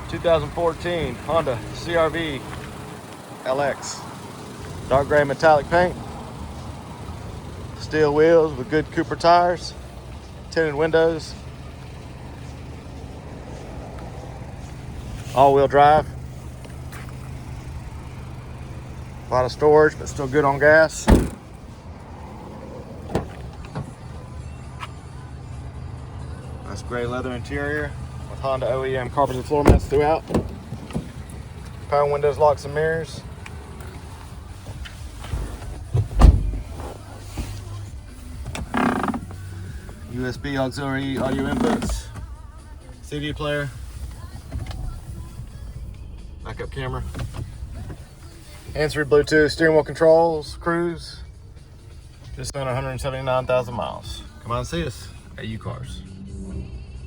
2014 Honda CR-V LX. Dark gray metallic paint. Steel wheels with good Cooper tires. Tinted windows. All-wheel drive. A lot of storage, but still good on gas. Nice gray leather interior with Honda OEM carpeted floor mats throughout. Power windows, locks, and mirrors. USB auxiliary audio inputs. CD player. Backup camera. Hands-free Bluetooth, steering wheel controls, cruise. Just under 179,000 miles. Come on and see us at U-Cars.